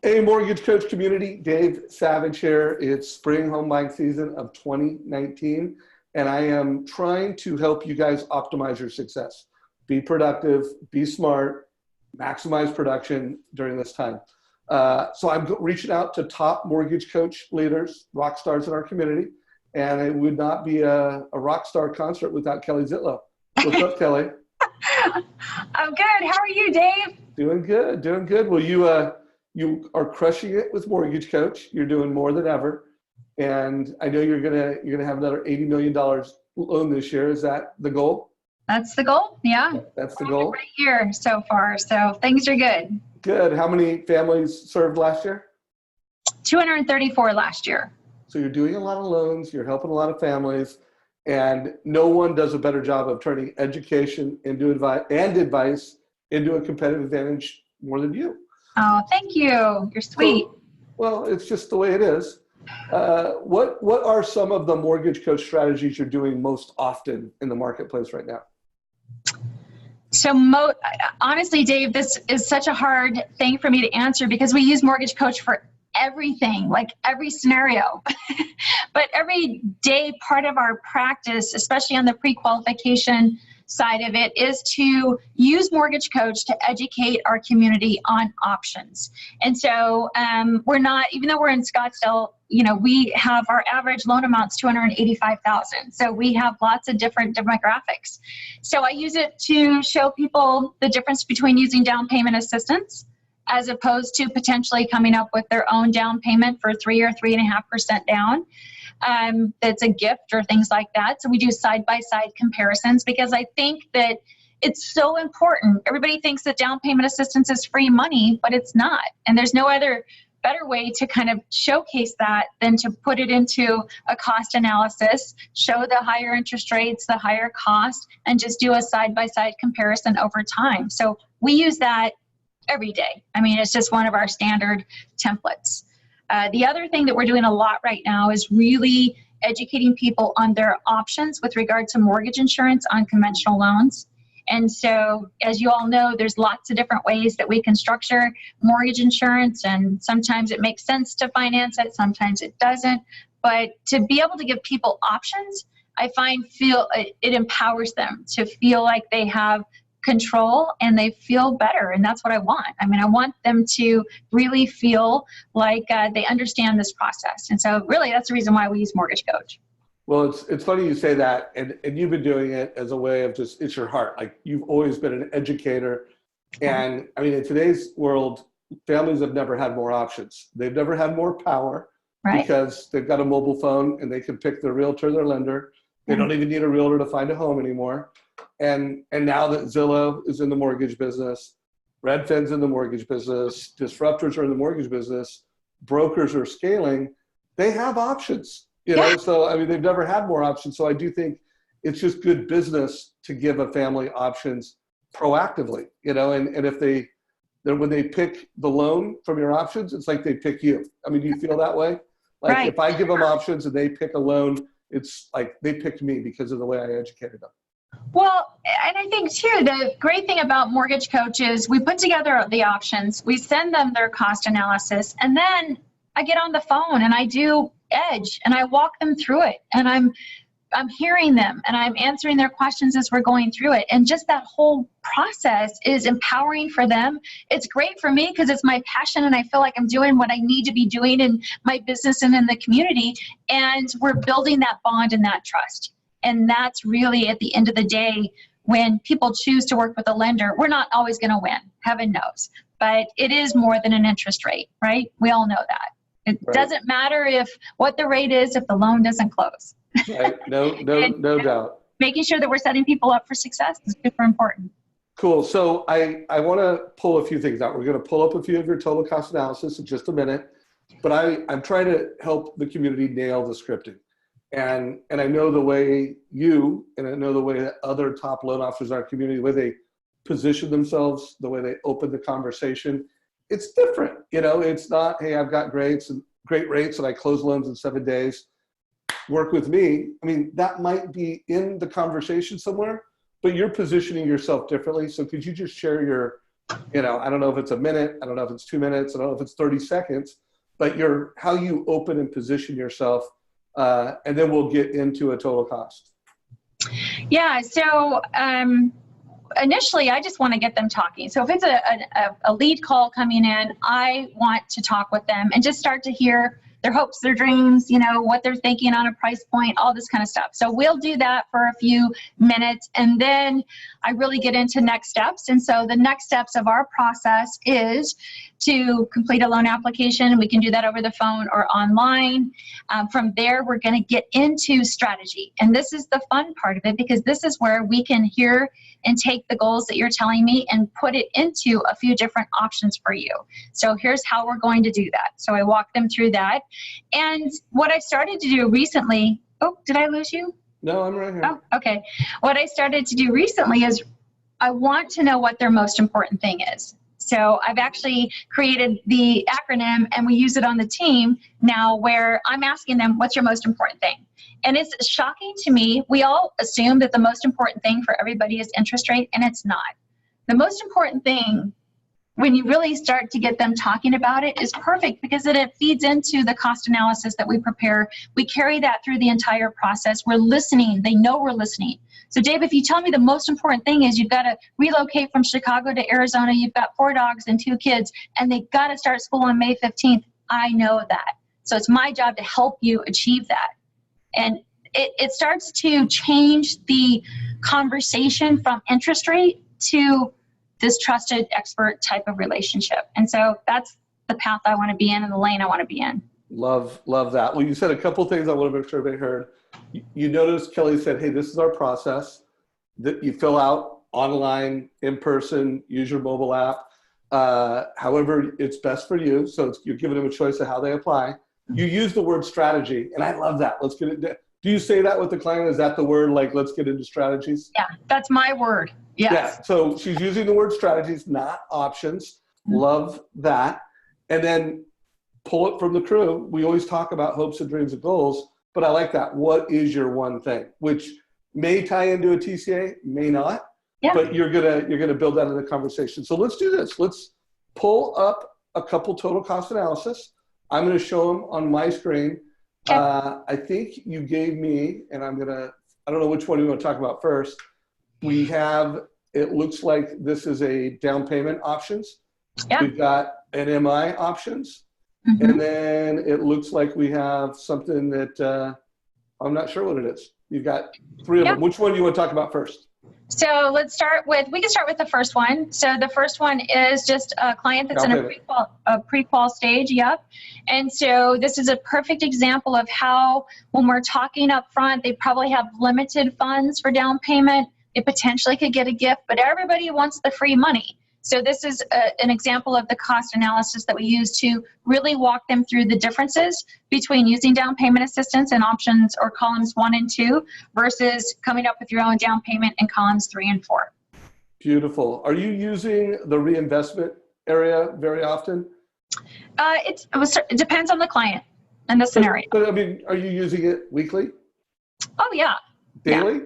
Hey, Mortgage Coach community, Dave Savage here. It's spring home buying season of 2019, and I am trying to help you guys optimize your success. Be productive, be smart, maximize production during this time. So I'm reaching out to top mortgage coach leaders, rock stars in our community, and it would not be a rock star concert without Kelly Zitlow. What's up, Kelly? I'm good. How are you, Dave? Doing good, doing good. Well, you are crushing it with Mortgage Coach. You're doing more than ever, and I know you're gonna have another $80 million loan this year. Is that the goal? That's the goal. Yeah. That's the goal. Great year so far. So things are good. Good. How many families served last year? 234 last year. So you're doing a lot of loans. You're helping a lot of families, and no one does a better job of turning education into advice into a competitive advantage more than you. Oh, thank you. You're sweet. Well, it's just the way it is. What are some of the Mortgage Coach strategies you're doing most often in the marketplace right now? So honestly, Dave, this is such a hard thing for me to answer because we use Mortgage Coach for everything, like every scenario. But every day part of our practice, especially on the pre-qualification side of it, is to use Mortgage Coach to educate our community on options. And so we're not, even though we're in Scottsdale, we have our average loan amounts $285,000. So we have lots of different demographics. So I use it to show people the difference between using down payment assistance as opposed to potentially coming up with their own down payment for 3 or 3.5% down. That's a gift or things like that. So we do side-by-side comparisons because I think that it's so important. Everybody thinks that down payment assistance is free money, but it's not. And there's no other better way to kind of showcase that than to put it into a cost analysis, show the higher interest rates, the higher cost, and just do a side-by-side comparison over time. So we use that every day. I mean, it's just one of our standard templates. The other thing that we're doing a lot right now is really educating people on their options with regard to mortgage insurance on conventional loans. And so, as you all know, there's lots of different ways that we can structure mortgage insurance, and sometimes it makes sense to finance it, sometimes it doesn't. But to be able to give people options, I find it empowers them to feel like they have control and they feel better, and that's what I want. I mean, I want them to really feel like they understand this process, and so really that's the reason why we use Mortgage Coach. Well, it's funny you say that, and you've been doing it as a way of just, it's your heart. Like, you've always been an educator, and I mean, in today's world, families have never had more options. They've never had more power, right? Because they've got a mobile phone and they can pick their realtor, their lender. They don't even need a realtor to find a home anymore. And now that Zillow is in the mortgage business, Redfin's in the mortgage business, disruptors are in the mortgage business, brokers are scaling, they have options, So, I mean, they've never had more options. So I do think it's just good business to give a family options proactively, and if when they pick the loan from your options, it's like they pick you. I mean, do you feel that way? Like, right. If I give them options and they pick a loan, it's like they picked me because of the way I educated them. Well, and I think too, the great thing about Mortgage Coach is we put together the options, we send them their cost analysis, and then I get on the phone and I do Edge and I walk them through it, and I'm hearing them and I'm answering their questions as we're going through it. And just that whole process is empowering for them. It's great for me because it's my passion and I feel like I'm doing what I need to be doing in my business and in the community. And we're building that bond and that trust. And that's really, at the end of the day, when people choose to work with a lender, we're not always going to win, heaven knows. But it is more than an interest rate, right? We all know that. It doesn't matter what the rate is if the loan doesn't close. Right. No doubt. Making sure that we're setting people up for success is super important. Cool. So I want to pull a few things out. We're going to pull up a few of your total cost analysis in just a minute, but I'm trying to help the community nail the scripting. And I know the way and I know the way that other top loan officers in our community, the way they position themselves, the way they open the conversation, it's different. It's not, hey, I've got great rates and I close loans in 7 days. Work with me. I mean, that might be in the conversation somewhere, but you're positioning yourself differently. So could you just share your You know, I don't know if it's a minute, I don't know if it's 2 minutes, I don't know if it's 30 seconds, but how you open and position yourself, and then we'll get into a total cost. Yeah. So initially, I just want to get them talking. So if it's a lead call coming in, I want to talk with them and just start to hear their hopes, their dreams, you know, what they're thinking on a price point, all this kind of stuff. So we'll do that for a few minutes, and then I really get into next steps. And so the next steps of our process is to complete a loan application. We can do that over the phone or online. From there, we're going to get into strategy. And this is the fun part of it, because this is where we can hear and take the goals that you're telling me and put it into a few different options for you. So here's how we're going to do that. So I walk them through that. And what I started to do recently, oh, did I lose you? No, I'm right here. Oh, okay. What I started to do recently is I want to know what their most important thing is. So I've actually created the acronym, and we use it on the team now, where I'm asking them, what's your most important thing? And it's shocking to me. We all assume that the most important thing for everybody is interest rate, and it's not. The most important thing, when you really start to get them talking about it, is perfect, because it feeds into the cost analysis that we prepare. We carry that through the entire process. We're listening. They know we're listening. So Dave, if you tell me the most important thing is you've got to relocate from Chicago to Arizona, you've got 4 dogs and 2 kids, and they've got to start school on May 15th, I know that. So it's my job to help you achieve that. And it starts to change the conversation from interest rate to this trusted expert type of relationship. And so that's the path I want to be in and the lane I want to be in. Love that. Well, you said a couple things I want to make sure everybody heard. You noticed Kelly said, hey, this is our process that you fill out online, in person, use your mobile app. However, it's best for you. So you're giving them a choice of how they apply. You use the word strategy, and I love that. Let's get into. Do you say that with the client? Is that the word, like, let's get into strategies? Yeah, that's my word. Yes. Yeah. So she's using the word strategies, not options. Love that. And then pull it from the crew. We always talk about hopes and dreams and goals, but I like that. What is your one thing? Which may tie into a TCA, may not. Yeah. But you're gonna build that in the conversation. So let's do this. Let's pull up a couple total cost analysis. I'm going to show them on my screen. Okay. I think you gave me, and I don't know which one you want to talk about first. We have, it looks like this is a down payment options. Yeah. We've got an MI options. Mm-hmm. And then it looks like we have something that I'm not sure what it is. You've got 3 of them. Which one do you want to talk about first? So we can start with the first one. So the first one is just a client that's in a pre-qual stage. Yep. And so this is a perfect example of how, when we're talking up front, they probably have limited funds for down payment. They potentially could get a gift, but everybody wants the free money. So this is an example of the cost analysis that we use to really walk them through the differences between using down payment assistance in options or columns 1 and 2 versus coming up with your own down payment in columns 3 and 4. Beautiful. Are you using the reinvestment area very often? It depends on the client and the scenario. But I mean, are you using it weekly? Oh, yeah. Daily? Yeah.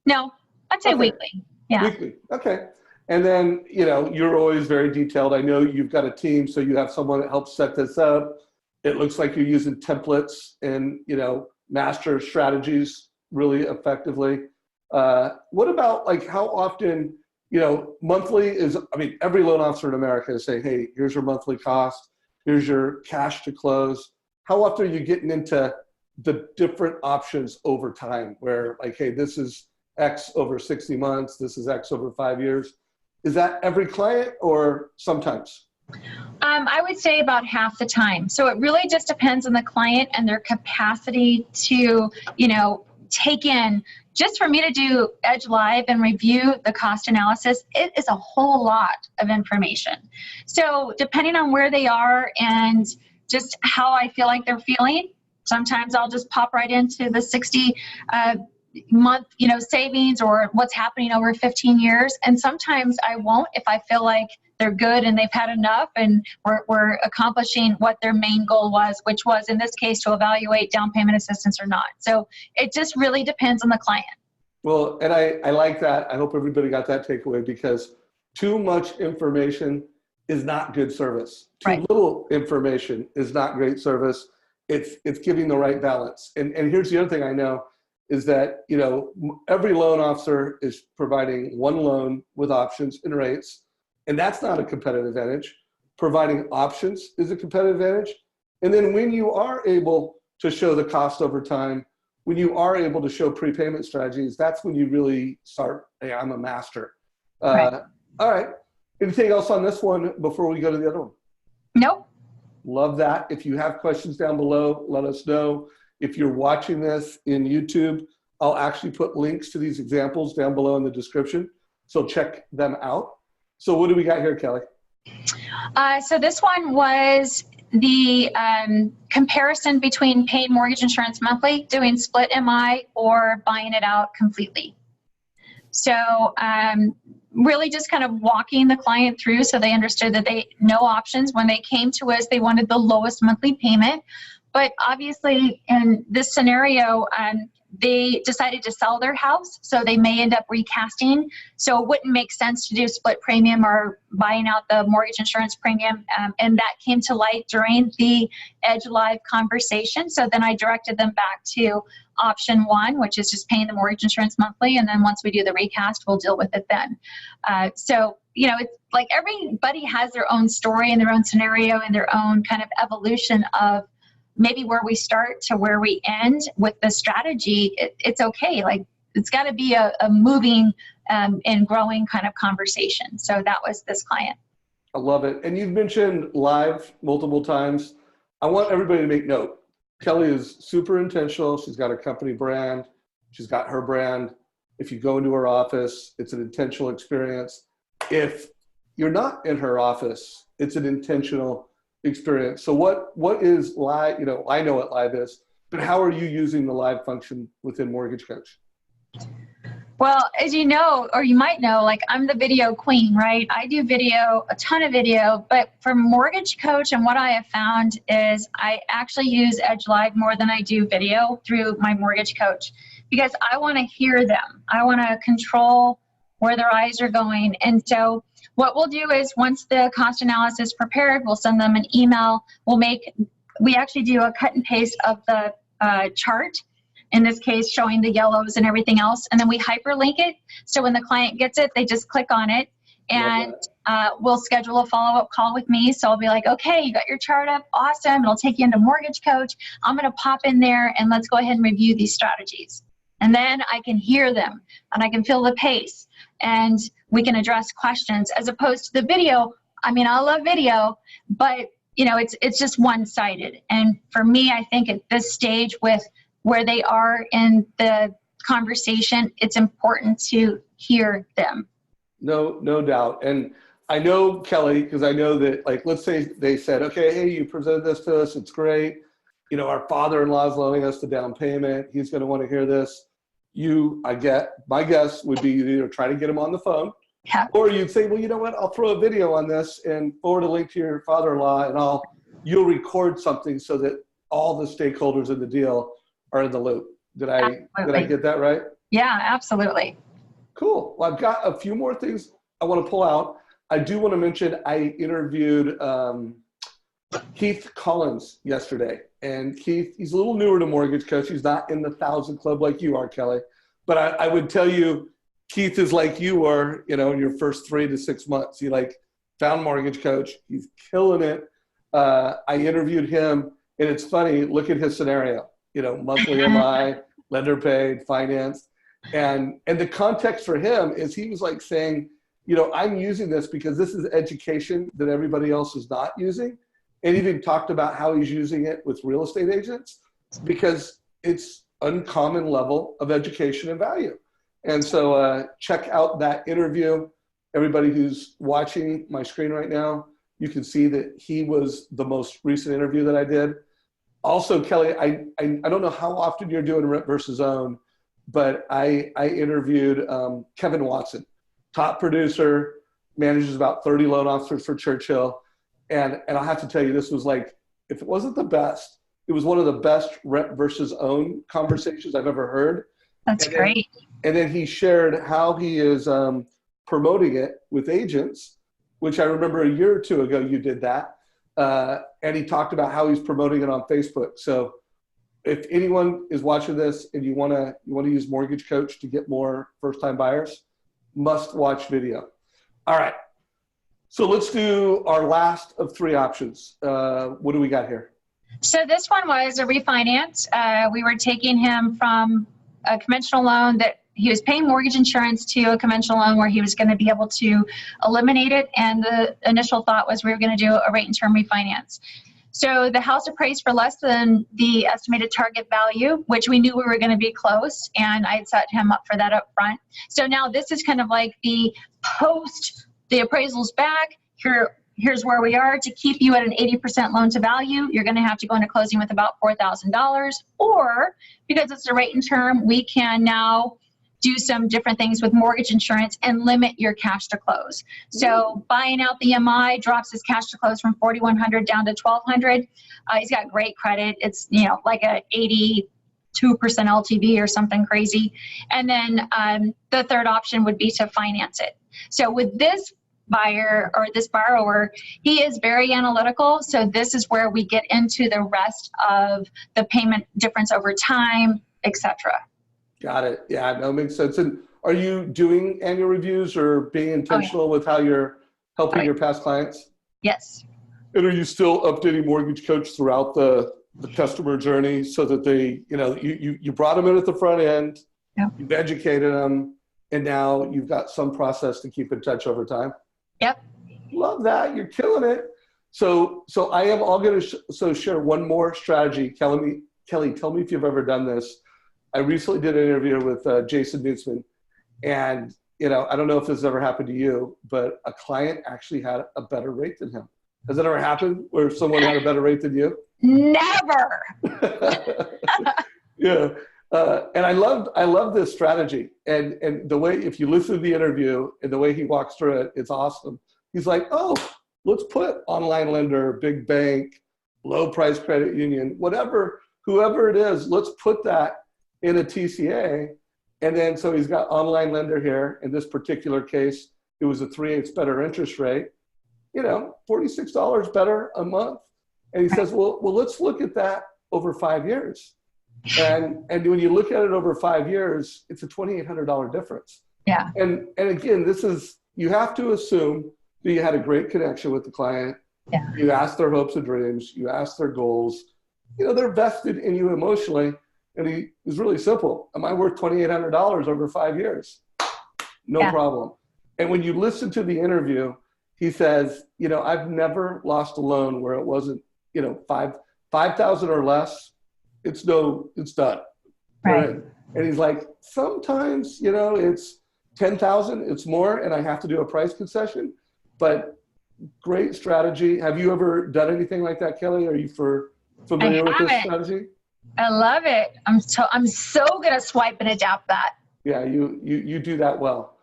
No, I'd say weekly. Yeah. Weekly. Okay. And then, you're always very detailed. I know you've got a team, so you have someone that helps set this up. It looks like you're using templates and, master strategies really effectively. What about, like, how often, monthly is, every loan officer in America is saying, hey, here's your monthly cost. Here's your cash to close. How often are you getting into the different options over time where, like, hey, this is X over 60 months. This is X over 5 years. Is that every client or sometimes? I would say about half the time. So it really just depends on the client and their capacity to, take in. Just for me to do Edge Live and review the cost analysis, it is a whole lot of information. So depending on where they are and just how I feel like they're feeling, sometimes I'll just pop right into the 60 month, savings or what's happening over 15 years. And sometimes I won't if I feel like they're good and they've had enough and we're accomplishing what their main goal was, which was in this case to evaluate down payment assistance or not. So it just really depends on the client. Well, and I like that. I hope everybody got that takeaway, because Too much information is not good service. Too Right. little information is not great service. It's giving the right balance. And here's the other thing I know is that, you know, every loan officer is providing one loan with options and rates, and that's not a competitive advantage. Providing options is a competitive advantage. And then when you are able to show the cost over time, when you are able to show prepayment strategies, that's when you really start, hey, I'm a master. Right. All right. Anything else on this one before we go to the other one? Nope. Love that. If you have questions down below, let us know. If you're watching this in YouTube, I'll actually put links to these examples down below in the description. So check them out. So what do we got here, Kelly? So this one was the comparison between paying mortgage insurance monthly, doing split MI, or buying it out completely. So really just kind of walking the client through so they understood that they no options. When they came to us, they wanted the lowest monthly payment. But obviously in this scenario, they decided to sell their house, so they may end up recasting. So it wouldn't make sense to do split premium or buying out the mortgage insurance premium. And that came to light during the Edge Live conversation. So then I directed them back to option one, which is just paying the mortgage insurance monthly. And then once we do the recast, we'll deal with it then. So, you know, it's like everybody has their own story and their own scenario and their own kind of evolution of maybe where we start to where we end with the strategy. It's okay. Like it's got to be a moving and growing kind of conversation. So that was this client. I love it. And you've mentioned live multiple times. I want everybody to make note. Kelly is super intentional. She's got a company brand. She's got her brand. If you go into her office, it's an intentional experience. If you're not in her office, it's an intentional experience. So what is live? You know, I know what live is, but how are you using the live function within Mortgage Coach? Well, as you know, or you might know, like I'm the video queen, right? I do video, a ton of video, but for Mortgage Coach and what I have found is I actually use Edge Live more than I do video through my Mortgage Coach because I want to hear them. I want to control where their eyes are going. And so what we'll do is once the cost analysis is prepared, we'll send them an email. We actually do a cut and paste of the chart, in this case showing the yellows and everything else, and then we hyperlink it. So when the client gets it, they just click on it, and we'll schedule a follow-up call with me. So I'll be like, okay, you got your chart up, awesome. It'll take you into Mortgage Coach. I'm gonna pop in there and let's go ahead and review these strategies. And then I can hear them and I can feel the pace and we can address questions as opposed to the video. I mean, I love video, but you know, it's just one-sided. And for me, I think at this stage with where they are in the conversation, it's important to hear them. No doubt. And I know, Kelly, because I know that, like, let's say they said, okay, hey, you presented this to us, it's great. You know, our father-in-law is loaning us the down payment. He's going to want to hear this. My guess would be you either try to get him on the phone, Yeah. or you'd say, well, you know what, I'll throw a video on this and forward a link to your father-in-law, and you'll record something so that all the stakeholders in the deal are in the loop. Did I get that right? Yeah, absolutely. Cool. Well, I've got a few more things I want to pull out. I do want to mention I interviewed Keith Collins yesterday. And Keith, he's a little newer to Mortgage Coach. He's not in the 1,000 club like you are, Kelly. But I would tell you, Keith is like you were, you know, in your first 3 to 6 months. He found Mortgage Coach. He's killing it. I interviewed him, and it's funny, look at his scenario. You know, monthly MI, lender paid, financed. And the context for him is he was like saying, you know, I'm using this because this is education that everybody else is not using. And even talked about how he's using it with real estate agents because it's uncommon level of education and value. And so check out that interview. Everybody who's watching my screen right now, you can see that he was the most recent interview that I did. Also, Kelly, I don't know how often you're doing rent versus own, but I interviewed Kevin Watson, top producer, manages about 30 loan officers for Churchill. And I'll have to tell you, this was like, if it wasn't the best, it was one of the best rent versus own conversations I've ever heard. That's great. And then he shared how he is promoting it with agents, which I remember a year or two ago you did that. And he talked about how he's promoting it on Facebook. So if anyone is watching this and you want to use Mortgage Coach to get more first-time buyers, must watch video. All right. So let's do our last of 3 options. What do we got here? So this one was a refinance. We were taking him from a conventional loan that he was paying mortgage insurance to a conventional loan where he was going to be able to eliminate it. And the initial thought was we were going to do a rate and term refinance. So the house appraised for less than the estimated target value, which we knew we were going to be close, and I had set him up for that up front. So now this is kind of like the post, the appraisal's back, here's where we are. To keep you at an 80% loan to value, you're going to have to go into closing with about $4,000, or because it's a rate and term, we can now do some different things with mortgage insurance and limit your cash to close. So buying out the MI drops his cash to close from $4,100 down to $1,200. He's got great credit. It's, like a 82% LTV or something crazy. And then the third option would be to finance it. So with this buyer or this borrower, he is very analytical. So this is where we get into the rest of the payment difference over time, etc. Got it. Yeah, no, makes sense. And are you doing annual reviews or being intentional with how you're helping your past clients? Yes. And are you still updating Mortgage Coach throughout the customer journey so that they, you brought them in at the front end, you've educated them, and now you've got some process to keep in touch over time? Yep. Love that. You're killing it. So I am all going to share one more strategy. Kelly, tell me if you've ever done this. I recently did an interview with Jason Nutzman, and I don't know if this has ever happened to you, but a client actually had a better rate than him. Has that ever happened where someone had a better rate than you? Never. Yeah, and I love this strategy, and the way, if you listen to the interview and the way he walks through it, it's awesome. He's like, oh, let's put online lender, big bank, low price credit union, whoever it is, let's put that in a TCA. And then, so he's got online lender here. In this particular case, it was a 3/8 better interest rate, $46 better a month. And he says, well, let's look at that over 5 years. And when you look at it over 5 years, it's a $2,800 difference. Yeah. And again, you have to assume that you had a great connection with the client. Yeah. You asked their hopes and dreams, you asked their goals, they're vested in you emotionally. And he was really simple. Am I worth $2,800 over 5 years? No problem. And when you listen to the interview, he says, I've never lost a loan where it wasn't, 5,000 or less. It's done. Right. And he's like, sometimes, it's 10,000, it's more, and I have to do a price concession. But great strategy. Have you ever done anything like that, Kelly? Are you familiar with this strategy? I love it. I'm so good at swipe and adapt that. Yeah, you do that well.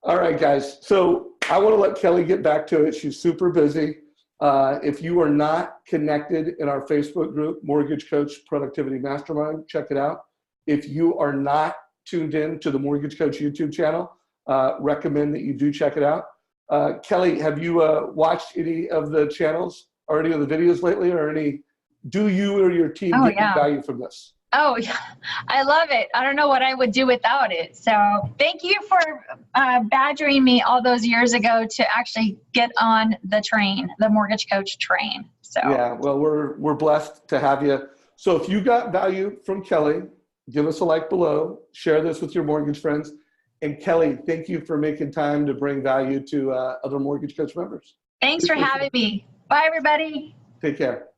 All right, guys. So I want to let Kelly get back to it. She's super busy. If you are not connected in our Facebook group, Mortgage Coach Productivity Mastermind, check it out. If you are not tuned in to the Mortgage Coach YouTube channel, recommend that you do check it out. Kelly, have you watched any of the channels or any of the videos lately, or do you or your team get any value from this? Oh, yeah. I love it. I don't know what I would do without it. So thank you for badgering me all those years ago to actually get on the train, the Mortgage Coach train. So yeah, well, we're blessed to have you. So if you got value from Kelly, give us a like below, share this with your mortgage friends. And Kelly, thank you for making time to bring value to other Mortgage Coach members. Thanks for having me. Bye, everybody. Take care.